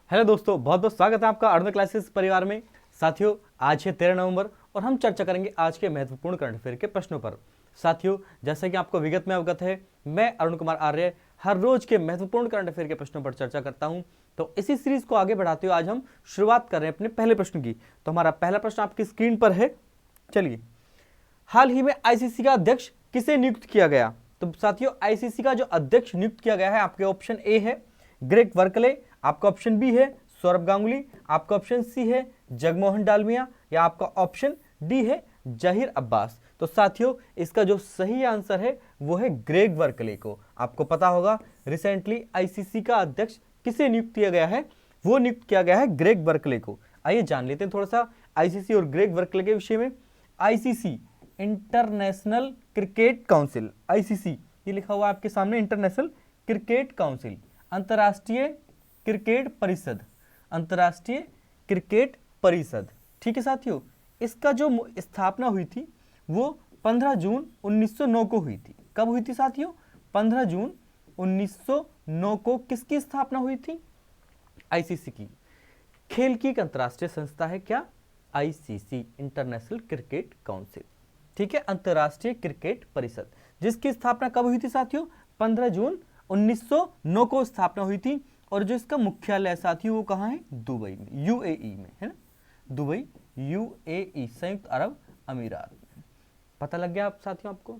Hello दोस्तों, बहुत बहुत स्वागत है आपका अर्न क्लासेस परिवार में। साथियों, आज है 13 नवंबर और हम चर्चा करेंगे आज के महत्वपूर्ण करंट अफेयर के प्रश्नों पर। साथियों, जैसा कि आपको विगत में अवगत है, मैं अरुण कुमार आर्य हर रोज के महत्वपूर्ण करंट अफेयर के प्रश्नों पर चर्चा करता हूं। तो इसी सीरीज को आगे बढ़ाते हुए आज हम शुरुआत कर रहे हैं अपने पहले प्रश्न की। तो हमारा पहला प्रश्न आपकी स्क्रीन पर है। चलिए, हाल ही में आईसीसी का अध्यक्ष किसे नियुक्त किया गया? तो साथियों, आईसीसी का जो अध्यक्ष नियुक्त किया गया है, आपके ऑप्शन ए है ग्रेग बर्कले, आपका ऑप्शन बी है सौरभ गांगुली, आपका ऑप्शन सी है जगमोहन डालमिया, या आपका ऑप्शन डी है जहीर अब्बास। तो साथियों, इसका जो सही आंसर है वो है ग्रेग बर्कले को। आपको पता होगा रिसेंटली आईसीसी का अध्यक्ष किसे नियुक्त किया गया है? वो नियुक्त किया गया है ग्रेग बर्कले को। आइए जान लेते हैं थोड़ा सा आईसीसी और ग्रेग बर्कले के विषय में। ICC international cricket council, ICC ये लिखा हुआ आपके सामने, इंटरनेशनल क्रिकेट काउंसिल, अंतर्राष्ट्रीय क्रिकेट परिषद, अंतर्राष्ट्रीय क्रिकेट परिषद। ठीक है साथियों, इसका जो स्थापना हुई थी वो 15 जून 1909 को हुई थी। कब हुई थी साथियों? 15 जून 1909 को किसकी स्थापना हुई थी? आईसीसी की। खेल की एक अंतर्राष्ट्रीय संस्था है क्या? ICC, international cricket council. ठीक है, अंतर्राष्ट्रीय क्रिकेट परिषद, जिसकी स्थापना कब हुई थी साथियों? 15 जून 1909 को स्थापना हुई थी। और जो इसका मुख्यालय साथियों वो कहाँ है? दुबई में, यूएई में, है ना? दुबई, यूएई, संयुक्त अरब अमीरात में। पता लग गया आप साथियों आपको?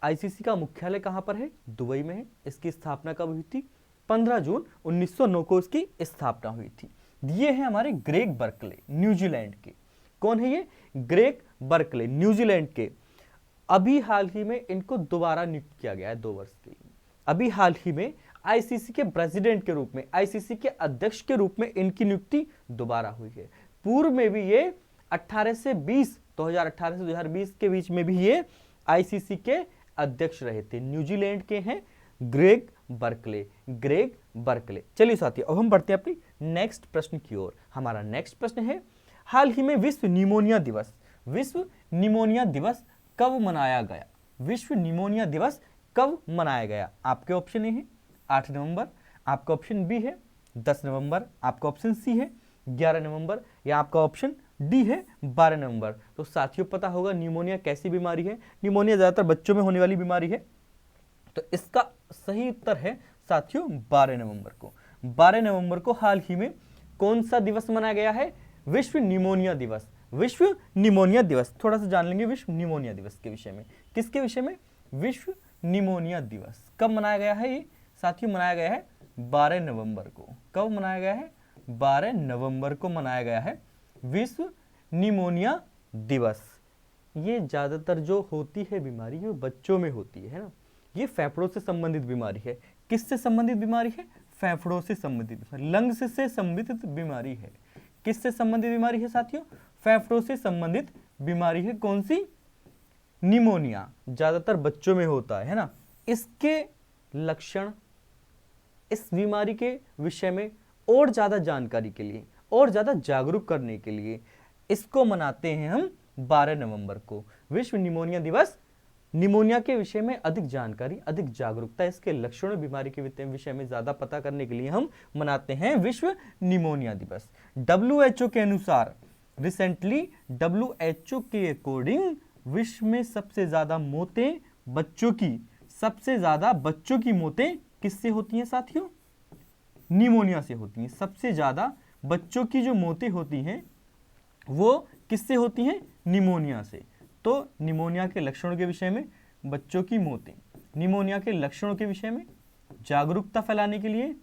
आईसीसी का मुख्यालय कहाँ पर है? दुबई में है। इसकी स्थापना कब हुई थी? 15 जून 1909 को इसकी स्थापना हुई थी। ये है हमारे ग्रेग बर्कले, न्यूजीलैंड के। कौन है ये? ग्रेग बर्कले, न्यूजीलैंड के। अभी हाल ही में इनको दोबारा नियुक्त किया गया है 2 वर्ष के लिए। अभी हाल ही में आईसीसी के प्रेसिडेंट के रूप में, आईसीसी के अध्यक्ष के रूप में इनकी नियुक्ति दोबारा हुई है। पूर्व में भी ये 2018 से 2020 के बीच में भी ये आईसीसी के अध्यक्ष रहे थे। न्यूजीलैंड के हैं ग्रेग बर्कले, ग्रेग बर्कले। चलिए साथियों, अब हम बढ़ते हैं अपनी नेक्स्ट प्रश्न की ओर। हमारा नेक्स्ट प्रश्न है, हाल ही में विश्व निमोनिया दिवस, विश्व निमोनिया दिवस कब मनाया गया? विश्व निमोनिया दिवस कब मनाया गया? आपके ऑप्शन ए है 8 नवंबर, आपका ऑप्शन बी है 10 नवंबर, आपका ऑप्शन सी है 11 नवंबर, या आपका ऑप्शन डी है 12 नवंबर। तो साथियों, पता होगा निमोनिया कैसी बीमारी है? निमोनिया ज्यादातर बच्चों में होने वाली बीमारी है। तो इसका सही उत्तर है साथियों 12 नवंबर को। 12 नवंबर को हाल ही में कौन सा दिवस मनाया गया है? विश्व निमोनिया दिवस। विश्व निमोनिया दिवस, थोड़ा सा जान लेंगे विश्व निमोनिया दिवस के विषय में। किसके विषय में? विश्व निमोनिया दिवस कब मनाया गया है? ये साथियों मनाया गया है 12 नवंबर को। कब मनाया गया है? 12 नवंबर को मनाया गया है विश्व निमोनिया दिवस। ये ज्यादातर जो होती है बीमारी है वो बच्चों में होती है ना। ये फेफड़ों से संबंधित बीमारी है। किससे संबंधित बीमारी है? फेफड़ों से संबंधित बीमारी, लंग्स से संबंधित बीमारी है। किससे संबंधित बीमारी है साथियों? फेफड़ों से संबंधित बीमारी है। कौन सी? निमोनिया। ज्यादातर बच्चों में होता है ना। इसके लक्षण, इस बीमारी के विषय में और ज्यादा जानकारी के लिए, और ज्यादा जागरूक करने के लिए इसको मनाते हैं हम 12 नवंबर को, विश्व निमोनिया दिवस। निमोनिया के विषय में अधिक जानकारी, अधिक जागरूकता, इसके लक्षणों, बीमारी के विषय में ज्यादा पता करने के लिए हम मनाते हैं विश्व निमोनिया दिवस। डब्ल्यूएचओ के अनुसार, रिसेंटली डब्ल्यूएचओ के अकॉर्डिंग विश्व में सबसे ज्यादा मौतें बच्चों की, सबसे ज्यादा बच्चों की मौतें किससे होती हैं साथियों? निमोनिया से होती हैं। सबसे ज्यादा बच्चों की जो मौतें होती हैं वो किससे होती हैं? निमोनिया से। तो निमोनिया के लक्षणों के विषय में, बच्चों की मौतें, निमोनिया के लक्षणों के विषय में जागरूकता फैलाने के लिए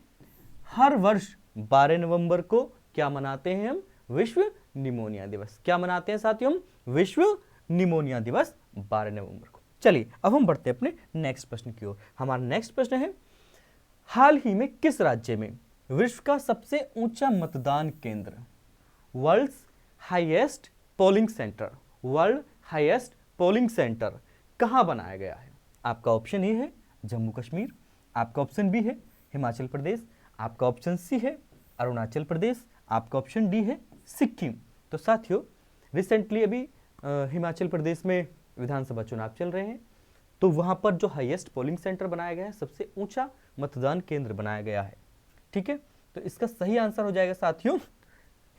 हर वर्ष 12 नवंबर को क्या मनाते हैं हम? विश्व निमोनिया दिवस। क्या मनाते हैं साथियों हम? विश्व निमोनिया दिवस 12 नवंबर को। चलिए, अब हम बढ़ते हैं अपने नेक्स्ट प्रश्न की ओर। हमारा नेक्स्ट प्रश्न है, हाल ही में किस राज्य में विश्व का सबसे ऊंचा मतदान केंद्र, world's highest polling centre, world highest polling centre कहां बनाया गया है? आपका ऑप्शन ए है जम्मू कश्मीर, आपका ऑप्शन बी है हिमाचल प्रदेश, आपका ऑप्शन सी है अरुणाचल प्रदेश, आपका ऑप्शन डी है सिक्किम। तो साथियों, रिसेंटली अभी हिमाचल प्रदेश में विधानसभा चुनाव चल रहे हैं, तो वहां पर जो हाईएस्ट पोलिंग सेंटर बनाया गया है, सबसे ऊंचा मतदान केंद्र बनाया गया है। ठीक है, तो इसका सही आंसर हो जाएगा साथियों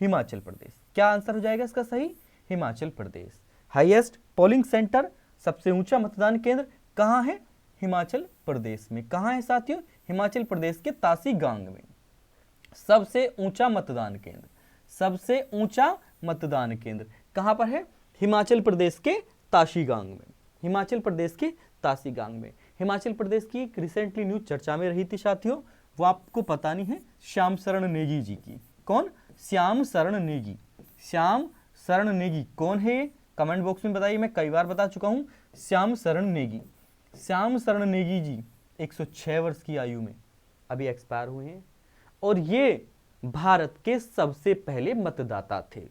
हिमाचल प्रदेश। क्या आंसर हो जाएगा इसका सही? Himachal Pradesh. Highest polling centre, सबसे ऊंचा मतदान केंद्र कहाँ है? हिमाचल प्रदेश में। कहाँ है साथियों? हिमाचल प्रदेश के तासी गांग में। सबसे ऊंचा मतदान केंद्र, सबसे ऊंचा मतदान केंद्र कहां पर है? हिमाचल प्रदेश के ताशीगांग में। हिमाचल प्रदेश के ताशीगांग में। हिमाचल प्रदेश की एक रिसेंटली न्यूज चर्चा में रही थी साथियों, वो आपको पता नहीं है, श्याम शरण नेगी जी की। कौन? श्याम शरण नेगी। श्याम शरण नेगी कौन है ये? कमेंट बॉक्स में बताइए। मैं कई बार बता चुका हूं, श्याम शरण नेगी। श्याम शरण नेगी जी 106 वर्ष की आयु में अभी एक्सपायर हुए हैं और ये भारत के सबसे पहले मतदाता थे।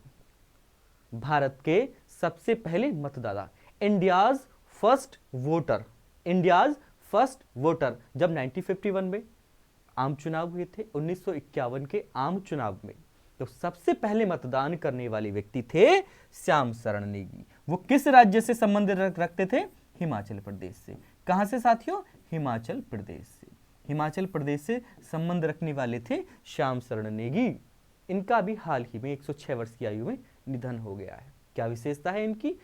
भारत के सबसे पहले मतदाता, India's first voter. India's first voter. जब 1951 में आम चुनाव हुए थे, 1951 के आम चुनाव में, तो सबसे पहले मतदान करने वाले व्यक्ति थे श्याम शरण नेगी। वो किस राज्य से संबंध रखते थे? हिमाचल प्रदेश से। कहां से साथियों? हिमाचल प्रदेश से। हिमाचल प्रदेश से संबंध रखने वाले थे श्याम शरण नेगी। इनका भी हाल ही में 106 वर्ष की आयु में निधन हो गया है। क्या विशेषता है इनकी?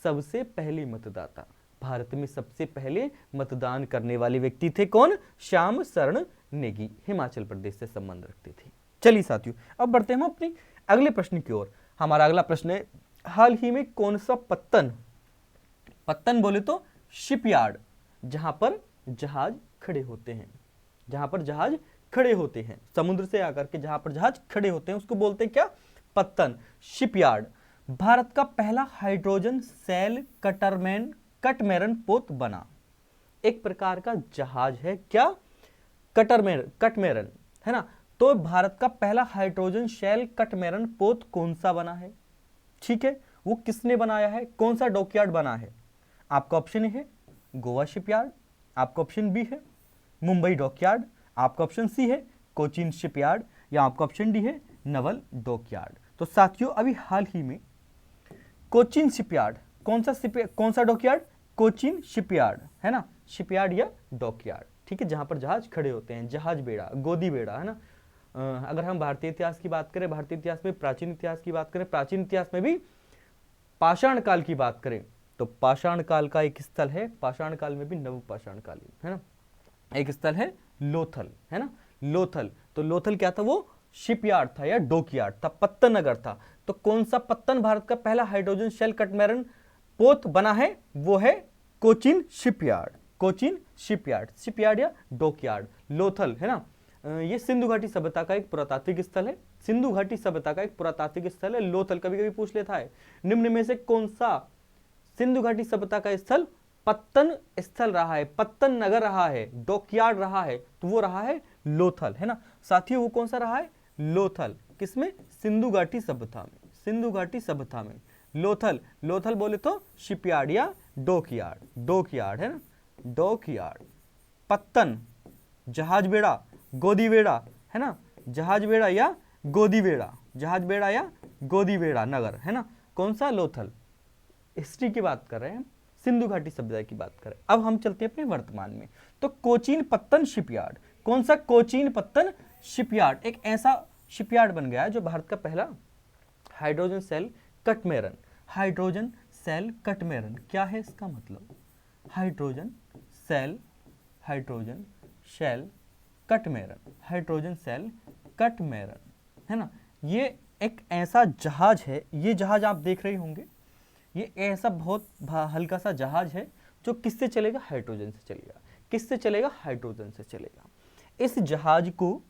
सबसे पहले मतदाता, भारत में सबसे पहले मतदान करने वाले व्यक्ति थे कौन? श्याम शरण नेगी। हिमाचल प्रदेश से संबंध रखते थे। चलिए साथियों, अब बढ़ते हैं हम अपने अगले प्रश्न की ओर। हमारा अगला प्रश्न है, हाल ही में कौन सा पत्तन, पत्तन बोले तो शिपयार्ड, जहां पर जहाज खड़े होते हैं, जहां पर जहाज खड़े होते हैं, समुद्र से आकर के जहां पर जहाज खड़े होते हैं, उसको बोलते हैं क्या? पत्तन, शिपयार्ड। भारत का पहला हाइड्रोजन सेल कटमेरन पोत बना। एक प्रकार का जहाज है क्या? कटमेरन, है ना। तो भारत का पहला हाइड्रोजन सेल कटमेरन पोत कौन सा बना है? ठीक है, वो किसने बनाया है? कौन सा डॉकयार्ड बना है? आपका ऑप्शन है गोवा शिपयार्ड, आपका ऑप्शन बी है मुंबई डॉकयार्ड, आपका ऑप्शन सी है कोचीन शिपयार्ड, या आपका ऑप्शन डी है नवल डॉकयार्ड। तो साथियों, अभी हाल ही में कोचीन शिपयार्ड, कौन सा डॉकयार्ड? कोचीन शिपयार्ड, है ना। शिपयार्ड या डॉकयार्ड, ठीक है, जहां पर जहाज खड़े होते हैं, जहाज बेड़ा, गोदी बेड़ा, है ना। अगर हम भारतीय इतिहास की बात करें, भारतीय इतिहास में प्राचीन इतिहास की बात करें, प्राचीन इतिहास में भी पाषाण काल की बात करें, तो पाषाण काल का एक स्थल है, पाषाण काल में भी नवपाषाण कालीन, है ना, एक स्थल है लोथल, है ना, लोथल। तो लोथल क्या था? वो शिपयार्ड था या डॉकयार्ड था, पत्तन नगर था। तो कौन सा पत्तन भारत का पहला हाइड्रोजन शेल कटमेरन पोत बना है? वो है Cochin shipyard. Cochin shipyard, shipyard या डॉकयार्ड, लोथल, है ना। ये सिंधु घाटी सभ्यता का एक पुरातात्विक स्थल है। सिंधु घाटी सभ्यता का एक पुरातात्विक स्थल है लोथल। कभी कभी पूछ लेता है, निम्न में से कौन सा सिंधु घाटी सभ्यता का स्थल पत्तन स्थल रहा है, पत्तन नगर रहा है, डॉकयार्ड रहा है? तो वो रहा है लोथल, है ना साथियों। वो कौन सा रहा है? लोथल। किसमें? सिंधु घाटी सभ्यता में, सिंधु घाटी सभ्यता में लोथल। लोथल बोले तो शिपयार्ड या डॉकयार्ड, डॉकयार्ड, है ना, डॉकयार्ड। पत्तन जहाज बेड़ा, गोदी बेड़ा, है ना, जहाज बेड़ा या गोदी बेड़ा, जहाज बेड़ा या गोदी बेड़ा नगर, है ना, कौन सा? लोथल। हिस्ट्री की बात कर रहे हैं, सिंधु घाटी सभ्यता की बात करें। अब हम चलते हैं अपने वर्तमान में। तो कोचीन पत्तन शिपयार्ड, कौन सा? कोचीन पत्तन शिपयार्ड एक ऐसा शिपयार्ड बन गया है जो भारत का पहला हाइड्रोजन सेल कटमेरन, हाइड्रोजन सेल कटमेरन, क्या है इसका मतलब? हाइड्रोजन सेल कटमेरन, हाइड्रोजन सेल कटमेरन, है ना। ये एक ऐसा जहाज है, ये जहाज आप देख रहे होंगे, ये ऐसा बहुत हल्का सा जहाज है जो किससे चलेगा? हाइड्रोजन से चलेगा। किससे चलेगा? हाइड्रोजन से चलेगा। इस जहाज को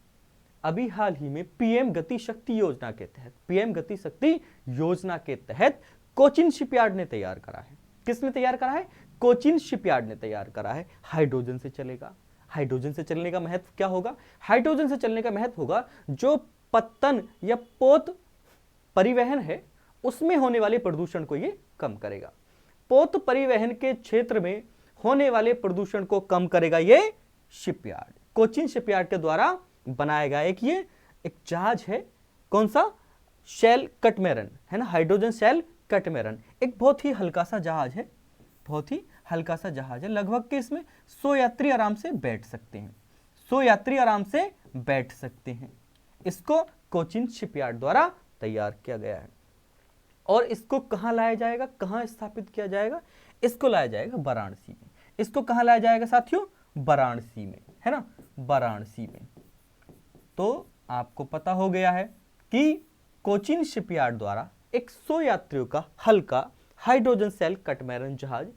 अभी हाल ही में पीएम गति शक्ति योजना के तहत, पीएम गति शक्ति योजना के तहत कोचीन शिपयार्ड ने तैयार करा है। किसने तैयार करा है? कोचीन शिपयार्ड ने तैयार करा है। हाइड्रोजन से चलेगा। हाइड्रोजन से चलने का महत्व क्या होगा? हाइड्रोजन से चलने का महत्व होगा जो पत्तन या पोत परिवहन है उसमें होने वाले प्रदूषण को ये कम करेगा। पोत परिवहन के क्षेत्र में होने वाले प्रदूषण को कम करेगा ये शिपयार्ड, कोचीन शिपयार्ड के द्वारा बनाया गया एक जहाज है। कौन सा? शेल कटमेरन, है ना, हाइड्रोजन शेल कटमेरन। एक बहुत ही हल्का सा जहाज है, बहुत ही हल्का सा जहाज है। लगभग के इसमें 100 यात्री आराम से बैठ सकते हैं, 100 यात्री आराम से बैठ सकते हैं। इसको कोचिन शिपयार्ड द्वारा तैयार किया गया है। और इसको कहां लाया जाएगा, कहां स्थापित किया जाएगा, इसको लाया जाएगा वाराणसी में। इसको कहां लाया जाएगा साथियों, वाराणसी में, है ना, वाराणसी में। तो आपको पता हो गया है कि कोचिन शिपयार्ड द्वारा 100 यात्रियों का हल्का हाइड्रोजन सेल कटमैरन जहाज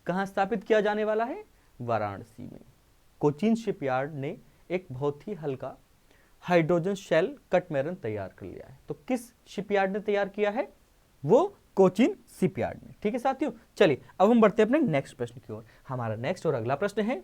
कहां स्थापित किया जाने वाला है, वाराणसी में। कोचिन शिपयार्ड ने एक बहुत ही हल्का हाइड्रोजन शेल कटमैरन तैयार कर लिया है। तो किस शिपयार्ड ने तैयार किया है, वो कोचिन शिपयार्ड ने। ठीक है साथियों, चलिए अब हम बढ़ते हैं अपने नेक्स्ट प्रश्न की ओर। हमारा नेक्स्ट और अगला प्रश्न है,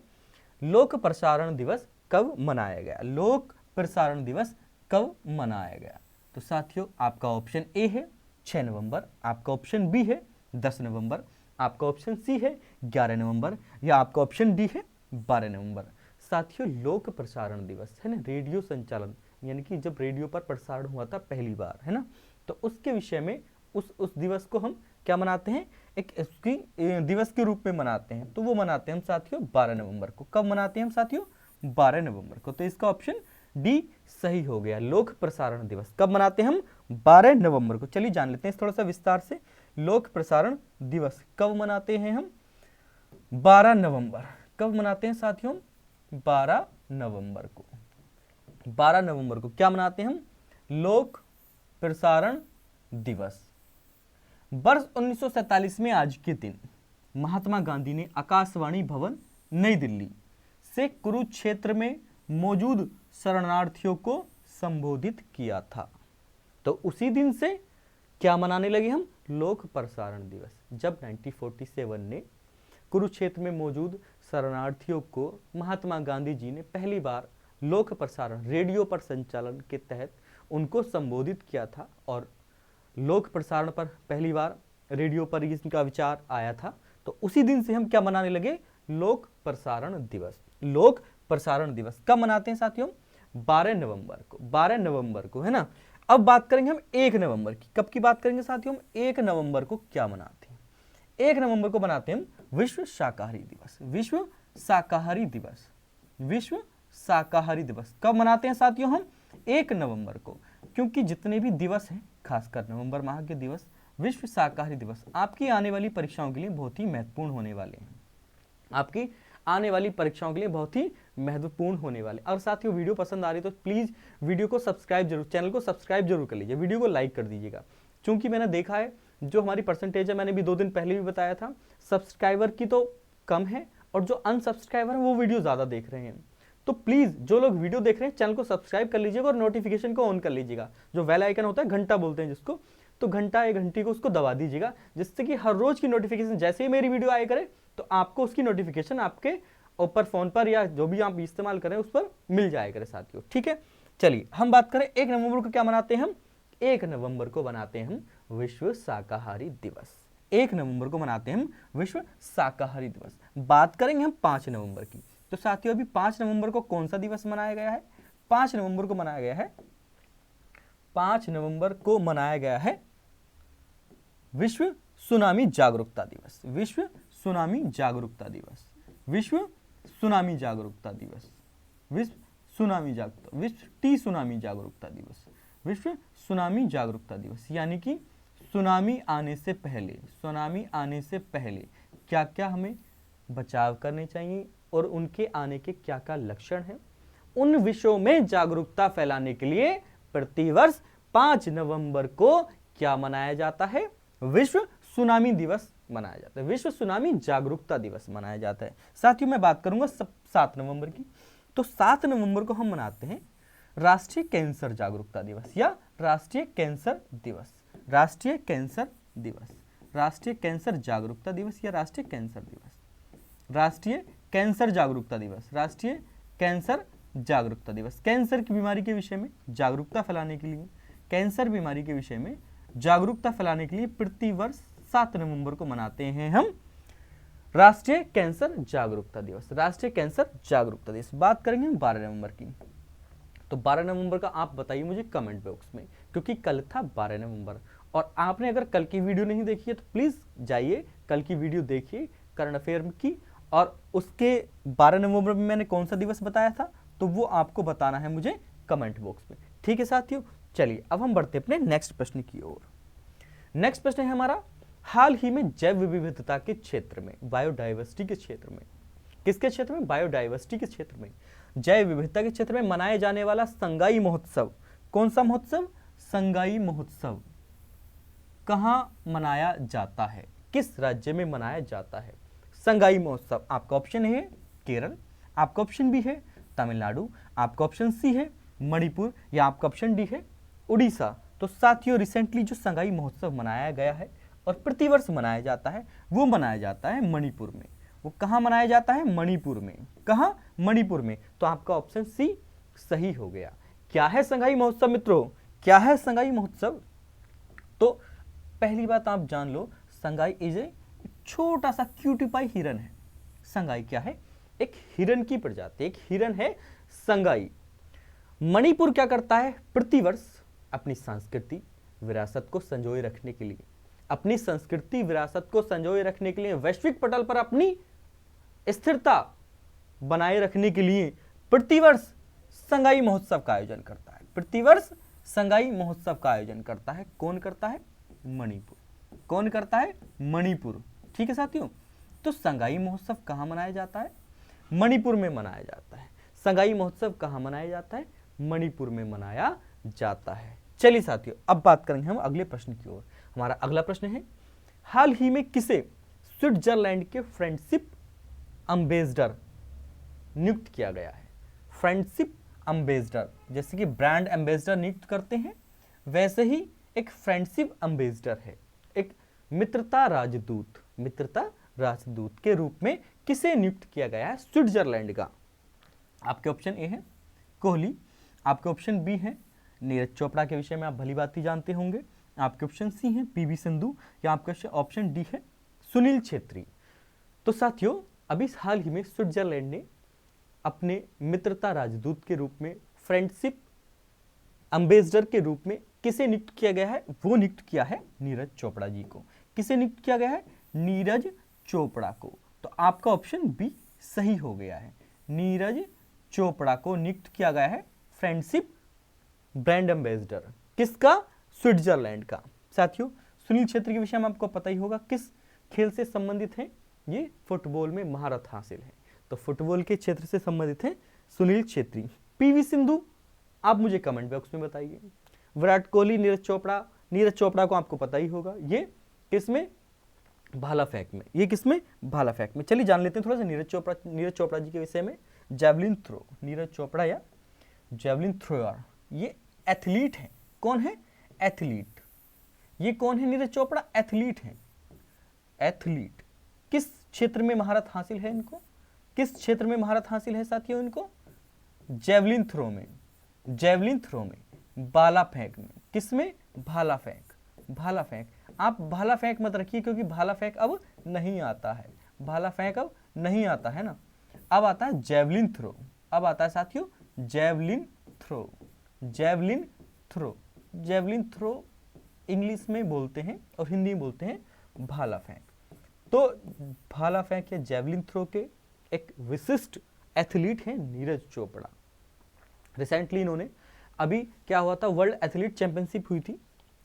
लोक प्रसारण दिवस कब मनाया गया, लोक प्रसारण दिवस कब मनाया गया। तो साथियों आपका ऑप्शन ए है 6 नवंबर, आपका ऑप्शन बी है 10 नवंबर, आपका ऑप्शन सी है 11 नवंबर, या आपका ऑप्शन डी है 12 नवंबर। साथियों लोक प्रसारण दिवस है ना, रेडियो संचालन, यानी कि जब रेडियो पर प्रसारण हुआ था पहली बार, है ना, तो उसके विषय में उस दिवस को हम क्या मनाते हैं, एक उसकी दिवस के रूप में मनाते हैं। तो वो मनाते हैं हम साथियों 12 नवंबर को। कब मनाते हैं हम साथियों, 12 नवंबर को। तो इसका ऑप्शन डी सही हो गया। लोक प्रसारण दिवस कब मनाते हैं हम, 12 नवंबर को। चलिए जान लेते हैं थोड़ा सा विस्तार से, लोक प्रसारण दिवस कब मनाते हैं हम, 12 नवंबर। कब मनाते हैं साथियों, 12 नवंबर को। 12 नवंबर को क्या मनाते हैं हम, लोक प्रसारण दिवस। वर्ष 1947 में आज के दिन महात्मा गांधी ने आकाशवाणी भवन नई दिल्ली से कुरुक्षेत्र में मौजूद शरणार्थियों को संबोधित किया था। तो उसी दिन से क्या मनाने लगे हम, लोक प्रसारण दिवस। जब 1947 ने कुरुक्षेत्र में मौजूद शरणार्थियों को महात्मा गांधी जी ने पहली बार लोक प्रसारण रेडियो पर संचालन के तहत उनको संबोधित किया था, और लोक प्रसारण पर पहली बार रेडियो पर इसका विचार आया था, तो उसी दिन से हम क्या मनाने लगे, लोक प्रसारण दिवस। लोक प्रसारण दिवस कब मनाते हैं साथियों, 12 नवंबर को। 12 नवंबर को, है ना। अब बात करेंगे हम 1 नवंबर की। कब की बात करेंगे साथियों हम, 1 नवंबर को क्या मनाते हैं, 1 नवंबर को मनाते हैं हम विश्व शाकाहारी दिवस। विश्व शाकाहारी दिवस, विश्व शाकाहारी दिवस कब मनाते हैं साथियों हम, 1 नवंबर को। क्योंकि जितने भी दिवस हैं, खासकर नवंबर माह के दिवस, विश्व शाकाहारी दिवस आपकी आने वाली परीक्षाओं के लिए बहुत ही महत्वपूर्ण होने वाले हैं। आपकी आने वाली परीक्षाओं के लिए बहुत ही महत्वपूर्ण होने वाले। और साथियों वीडियो पसंद आ रही तो प्लीज वीडियो को सब्सक्राइब जरूर, चैनल को सब्सक्राइब जरूर कर लीजिए, वीडियो को लाइक कर दीजिएगा। क्योंकि मैंने देखा है जो हमारी परसेंटेज है, मैंने भी 2 दिन पहले भी बताया था, सब्सक्राइबर की तो कम है और जो अनसब्सक्राइबर है वो वीडियो ज्यादा देख रहे हैं। तो प्लीज जो लोग वीडियो देख रहे हैं चैनल को सब्सक्राइब कर लीजिएगा और नोटिफिकेशन को ऑन कर लीजिएगा। जो बेल आइकन होता है, घंटा बोलते हैं जिसको, तो घंटा या घंटी को उसको दबा दीजिएगा, जिससे कि हर रोज की नोटिफिकेशन जैसे ही मेरी वीडियो आया करे तो आपको उसकी नोटिफिकेशन आपके ऊपर फोन पर या जो भी आप इस्तेमाल करें उस पर मिल जाया करे साथियों। ठीक है, चलिए हम बात करें 1 नवंबर को क्या मनाते हैं हम, 1 नवंबर को मनाते हैं हम विश्व शाकाहारी दिवस। 1 नवंबर को मनाते हैं हम विश्व शाकाहारी दिवस। बात करेंगे हम 5 नवंबर की। तो साथियों अभी 5 नवंबर को कौन सा दिवस मनाया गया है, 5 नवंबर को मनाया गया है, 5 नवंबर को मनाया गया है विश्व सुनामी जागरूकता दिवस। विश्व सुनामी जागरूकता दिवस, विश्व सुनामी जागरूकता दिवस, विश्व सुनामी जागरूकता, विश्व टी सुनामी जागरूकता दिवस, विश्व सुनामी जागरूकता दिवस। यानी कि सुनामी आने से पहले, सुनामी आने से पहले क्या क्या हमें बचाव करने चाहिए और उनके आने के क्या क्या लक्षण हैं, उन विषयों में जागरूकता फैलाने के लिए प्रतिवर्ष 5 नवंबर को क्या मनाया जाता है, विश्व सुनामी दिवस मनाया जाता है, विश्व सुनामी जागरूकता दिवस मनाया जाता है। साथियों मैं बात करूंगा 7 नवंबर की। तो 7 नवंबर को हम मनाते हैं राष्ट्रीय कैंसर जागरूकता दिवस या राष्ट्रीय कैंसर दिवस, राष्ट्रीय कैंसर दिवस, राष्ट्रीय कैंसर जागरूकता दिवस या राष्ट्रीय कैंसर दिवस, राष्ट्रीय कैंसर जागरूकता दिवस, राष्ट्रीय कैंसर जागरूकता दिवस। कैंसर की बीमारी के विषय में जागरूकता फैलाने के लिए, कैंसर बीमारी के विषय में जागरूकता फैलाने के लिए प्रतिवर्ष 7 नवंबर को मनाते हैं हम राष्ट्रीय कैंसर जागरूकता दिवस, राष्ट्रीय कैंसर जागरूकता दिवस। बात करेंगे हम 12 नवंबर की। तो 12 नवंबर का आप बताइए मुझे कमेंट बॉक्स में, क्योंकि कल था 12 नवंबर और आपने अगर कल की वीडियो नहीं देखी है तो प्लीज जाइए कल की वीडियो देखिए करंट अफेयर की, और उसके 12 नवंबर में मैंने कौन सा दिवस बताया था तो वो आपको बताना है मुझे कमेंट बॉक्स में। ठीक है साथियों, चलिए अब हम बढ़ते अपने नेक्स्ट प्रश्न की ओर। नेक्स्ट प्रश्न है हमारा, हाल ही में जैव विविधता के क्षेत्र में, बायोडाइवर्सिटी के क्षेत्र में, किसके क्षेत्र में? बायोडाइवर्सिटी के क्षेत्र में, जैव विविधता के क्षेत्र में मनाए जाने वाला संगाई महोत्सव, कौन सा महोत्सव? संगाई महोत्सव कहां मनाया जाता है, किस राज्य में मनाया जाता है? संगाई महोत्सव, आपका ऑप्शन है केरल, आपका ऑप्शन बी है तमिलनाडु, आपका ऑप्शन सी है मणिपुर, या आपका ऑप्शन डी है उड़ीसा। तो साथियों, रिसेंटली जो संगाई महोत्सव मनाया गया है और प्रतिवर्ष मनाया जाता है, वो मनाया जाता है मणिपुर में। वो कहाँ मनाया जाता है? मणिपुर में। कहाँ? मणिपुर में। तो आपका ऑप्शन सी सही हो गया। क्या है संगाई महोत्सव मित्रों? क्या है संगाई महोत्सव? तो पहली बात आप जान लो, संगाई इज ए छोटा सा क्यूटीपाई हिरन है। संगाई क्या है? एक हिरन की प्रजाति, एक हिरन है संगाई। मणिपुर क्या करता है? प्रतिवर्ष अपनी संस्कृति विरासत को संजोए रखने के लिए, अपनी संस्कृति विरासत को संजोए रखने के लिए, वैश्विक पटल पर अपनी स्थिरता बनाए रखने के लिए प्रतिवर्ष संगाई महोत्सव का आयोजन करता है। प्रतिवर्ष संगाई महोत्सव का आयोजन करता है। कौन करता है? मणिपुर। कौन करता है? मणिपुर। ठीक है साथियों, तो संगाई महोत्सव कहां मनाया जाता है? मणिपुर में मनाया जाता है। संगाई महोत्सव कहां मनाया जाता है? मणिपुर में मनाया जाता है। चलिए साथियों, अब बात करेंगे हम अगले प्रश्न की ओर। हमारा अगला प्रश्न है, हाल ही में किसे स्विट्जरलैंड के फ्रेंडशिप एम्बेसडर नियुक्त किया गया है? फ्रेंडशिप एम्बेसडर, जैसे कि ब्रांड एम्बेसडर नियुक्त करते हैं, वैसे ही एक फ्रेंडशिप एम्बेसडर है, एक मित्रता राजदूत, मित्रता राजदूत के रूप में किसे नियुक्त किया गया है स्विट्जरलैंड का? आपके ऑप्शन ए है कोहली, आपके ऑप्शन बी है नीरज चोपड़ा, के विषय में आप भली बात ही जानते होंगे, आपके ऑप्शन सी है पीवी सिंधु, या आपका ऑप्शन डी है सुनील छेत्री। तो साथियों, अभी हाल ही में स्विट्जरलैंड ने अपने मित्रता राजदूत के रूप में, फ्रेंडशिप एम्बेसडर के रूप में किसे नियुक्त किया गया है? वो नियुक्त किया है नीरज चोपड़ा जी को। किसे नियुक्त किया गया है? नीरज चोपड़ा को। तो आपका ऑप्शन बी सही हो गया है, नीरज चोपड़ा को नियुक्त किया गया है फ्रेंडशिप ब्रांड एम्बेसडर। किसका? स्विट्जरलैंड का। साथियों, सुनील छेत्री के विषय में आपको पता ही होगा, किस खेल से संबंधित है? ये फुटबॉल में महारत हासिल है, तो फुटबॉल के क्षेत्र से संबंधित है सुनील छेत्री। पीवी सिंधु, आप मुझे कमेंट बॉक्स में बताइए। विराट कोहली, नीरज चोपड़ा को आपको पता ही होगा, ये किसमें? भाला फेंक में। ये किसमें? भाला फेंक में। चलिए जान लेते हैं थोड़ा सा नीरज चोपड़ा जी के विषय में। जैवलिन थ्रो, नीरज चोपड़ा या जैवलिन थ्रोअर, ये एथलीट है। कौन है? एथलीट। ये कौन है? नीरज चोपड़ा एथलीट है। एथलीट किस क्षेत्र में महारत हासिल है इनको? किस क्षेत्र में महारत हासिल है साथियों इनको? जैवलिन थ्रो में। जैवलिन थ्रो में, भाला फेंक में। किसमें? भाला फेंक। भाला फेंक। आप भाला फेंक मत रखिए, क्योंकि भाला फेंक अब नहीं आता है। भाला फेंक अब नहीं आता है ना, अब आता है जैवलिन थ्रो। अब आता है साथियों javelin throw. Javelin throw, javelin throw English में बोलते हैं और हिंदी में बोलते हैं भाला फेंक। तो भाला फेंक या जैवलिन थ्रो के एक विशिष्ट एथलीट हैं नीरज चोपड़ा। रिसेंटली इन्होंने, अभी क्या हुआ था, वर्ल्ड एथलीट चैंपियनशिप हुई थी।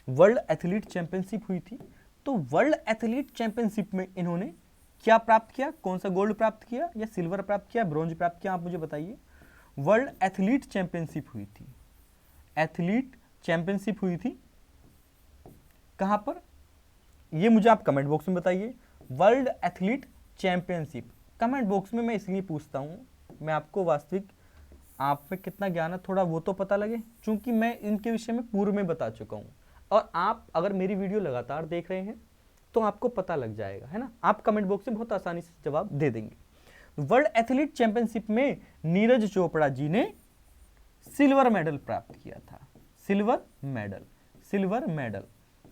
वर्ल्ड एथलीट चैंपियनशिप हुई थी, तो वर्ल्ड एथलीट चैंपियनशिप में इन्होंने क्या प्राप्त किया? कौन सा गोल्ड प्राप्त किया, या सिल्वर प्राप्त किया, ब्रॉन्ज प्राप्त किया? आप मुझे बताइए। वर्ल्ड एथलीट चैंपियनशिप हुई थी। एथलीट चैंपियनशिप हुई थी कहां पर? ये मुझे आप कमेंट बॉक्स में बताइए। World athlete championship comment box में मैं इसलिए पूछता हूं, मैं आपको वास्तविक आप में कितना ज्ञान है थोड़ा वो तो पता लगे, क्योंकि मैं इनके विषय में पूर्व में बता चुका हूं, और आप अगर मेरी वीडियो लगातार देख रहे हैं तो आपको पता लग जाएगा, है ना। आप कमेंट बॉक्स में बहुत आसानी से जवाब दे देंगे। वर्ल्ड एथलीट चैंपियनशिप में नीरज चोपड़ा जी ने सिल्वर मेडल प्राप्त किया था। Silver medal, silver medal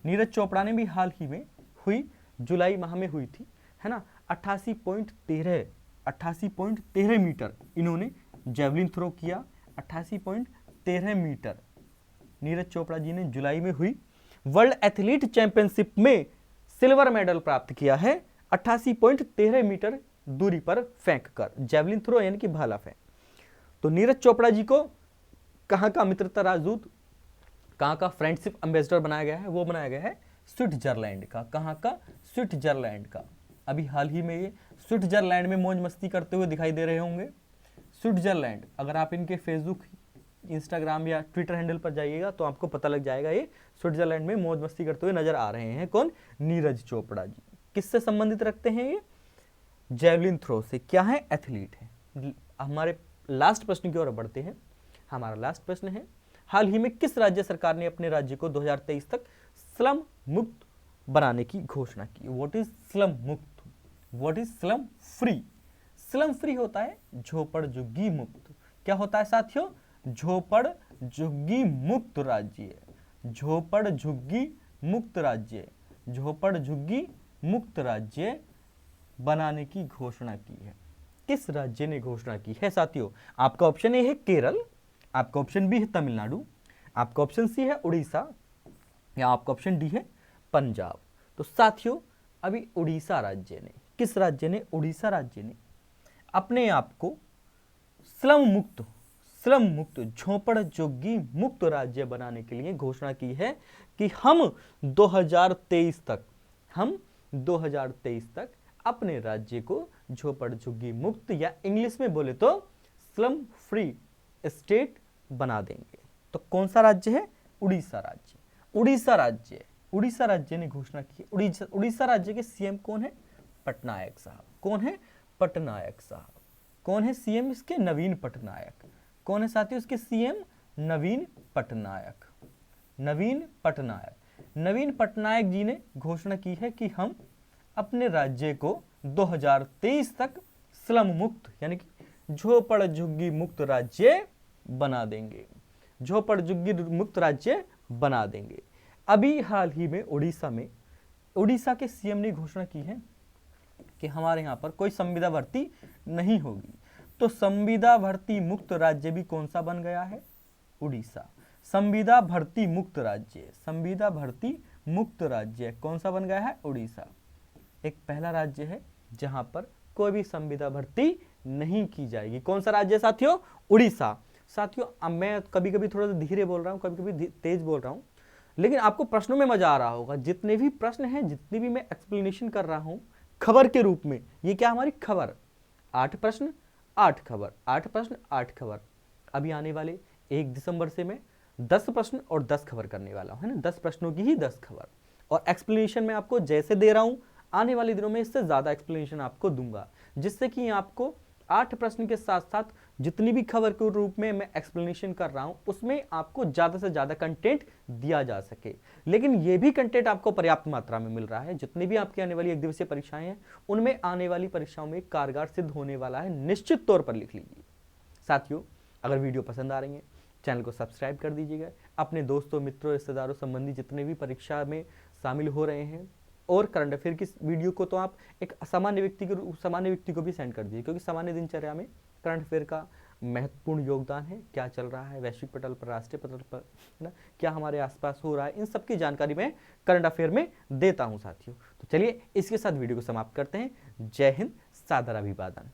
Neeraj Chopra ने भी हाल ही में हुई, जुलाई माह में हुई थी, है ना। 88.13 मीटर इन्होंने जैवलिन थ्रो किया। 88.13 मीटर नीरज चोपड़ा जी ने जुलाई में हुई वर्ल्ड एथलीट चैंपियनशिप में सिल्वर मेडल प्राप्त किया है 88.13 मीटर दूरी पर फेंककर, जैवलिन थ्रो यानी कि भाला फेंक। तो नीरज चोपड़ा जी को कहां का मित्रता राजदूत कहाँ का फ्रेंडशिप एम्बेसडर बनाया गया है? वो बनाया गया है स्विट्जरलैंड का। कहाँ का? स्विट्जरलैंड का। अभी हाल ही में ये स्विट्जरलैंड में मौज मस्ती करते हुए दिखाई दे रहे होंगे। स्विट्जरलैंड, अगर आप इनके फेसबुक, इंस्टाग्राम या ट्विटर हैंडल पर जाइएगा तो आपको पता लग जाएगा ये स्विट्जरलैंड में मौज मस्ती करते हुए नजर आ रहे हैं। कौन? नीरज चोपड़ा जी। किससे संबंधित रखते हैं ये? जेवलिन थ्रो से। क्या है? एथलीट है। हमारे लास्ट प्रश्न की ओर बढ़ते हैं। हमारा लास्ट प्रश्न है, हाल ही में किस राज्य सरकार ने अपने राज्य को 2023 तक स्लम मुक्त बनाने की घोषणा की? व्हाट इज स्लम मुक्त? What is slum free? Slum free होता है झोपड़ झुग्गी मुक्त। क्या होता है साथियों? झोपड़ झुग्गी मुक्त राज्य। झोपड़ झुग्गी मुक्त राज्य, झोपड़ झुग्गी मुक्त राज्य बनाने की घोषणा की है। किस राज्य ने घोषणा की है साथियों? आपका ऑप्शन ए है केरल, आपका ऑप्शन बी है तमिलनाडु, आपका ऑप्शन सी है उड़ीसा, या आपका ऑप्शन डी है पंजाब। तो साथियों अभी उड़ीसा राज्य ने, किस राज्य ने? उड़ीसा राज्य ने अपने आप को स्लम मुक्त झोपड़ झुग्गी मुक्त राज्य बनाने के लिए घोषणा की है कि हम 2023 तक अपने राज्य को झोपड़ झुग्गी मुक्त, या इंग्लिश में बोले तो स्लम फ्री स्टेट बना देंगे। तो कौन सा राज्य है? उड़ीसा राज्य। उड़ीसा राज्य ने घोषणा की। उड़ीसा राज्य के सीएम कौन है? पटनायक साहब। कौन है? पटनायक साहब। कौन है सीएम इसके? नवीन पटनायक। कौन है साथियों इसके सीएम? नवीन पटनायक। नवीन पटनायक जी ने घोषणा की है कि हम अपने राज्य को 2023 तक स्लम मुक्त यानी कि झोपड़ झुग्गी मुक्त राज्य बना देंगे। झोपड़ झुग्गी मुक्त राज्य बना देंगे। अभी हाल ही में उड़ीसा के सीएम ने घोषणा की है कि हमारे यहाँ पर कोई संविदा भर्ती नहीं होगी। तो संविदा भर्ती मुक्त राज्य भी कौन सा बन गया है? उड़ीसा। संविदा भर्ती मुक्त राज्य कौन सा बन गया है? उड़ीसा। एक पहला राज्य है जहां पर कोई भी संविदा भर्ती नहीं की जाएगी। कौन सा राज्य साथियों? उड़ीसा। साथियों अब मैं कभी कभी थोड़ा सा धीरे बोल रहा हूं, कभी कभी तेज बोल रहा हूं, लेकिन आपको प्रश्नों में मजा आ रहा होगा। जितने भी प्रश्न हैं, जितनी भी मैं एक्सप्लेनेशन कर रहा हूं खबर के रूप में, ये क्या हमारी खबर, 8 प्रश्न 8 खबर, 8 प्रश्न 8 खबर। अभी आने वाले 1 दिसंबर से मैं 10 प्रश्न और 10 खबर करने वाला हूं, है ना। 10 प्रश्नों की ही 10 खबर, और एक्सप्लेनेशन मैं आपको जैसे दे रहा हूं आने वाले दिनों में इससे ज्यादा एक्सप्लेनेशन आपको दूंगा, जिससे कि आपको 8 प्रश्न के साथ साथ जितनी भी खबर के रूप में मैं एक्सप्लेनेशन कर रहा हूं उसमें आपको ज्यादा से ज्यादा कंटेंट दिया जा सके। लेकिन यह भी कंटेंट आपको पर्याप्त मात्रा में मिल रहा है। जितनी भी आपकी आने वाली 1 दिवसीय परीक्षाएं हैं उनमें आने वाली परीक्षाओं में कारगर सिद्ध होने वाला है, निश्चित तौर पर लिख लीजिए। साथियों अगर वीडियो पसंद आ रही है चैनल को सब्सक्राइब कर दीजिएगा। अपने दोस्तों, मित्रों, रिश्तेदारों, संबंधी जितने भी परीक्षा में शामिल हो रहे हैं और करंट अफेयर की वीडियो को तो आप एक सामान्य व्यक्ति को भी सेंड कर दीजिए, क्योंकि सामान्य दिनचर्या में करंट अफेयर का महत्वपूर्ण योगदान है। क्या चल रहा है वैश्विक पटल पर, राष्ट्रीय पटल पर, है ना, क्या हमारे आसपास हो रहा है, इन सब की जानकारी मैं करंट अफेयर में देता हूं साथियों। तो चलिए इसके साथ वीडियो को समाप्त करते हैं। जय हिंद, सादर अभिवादन।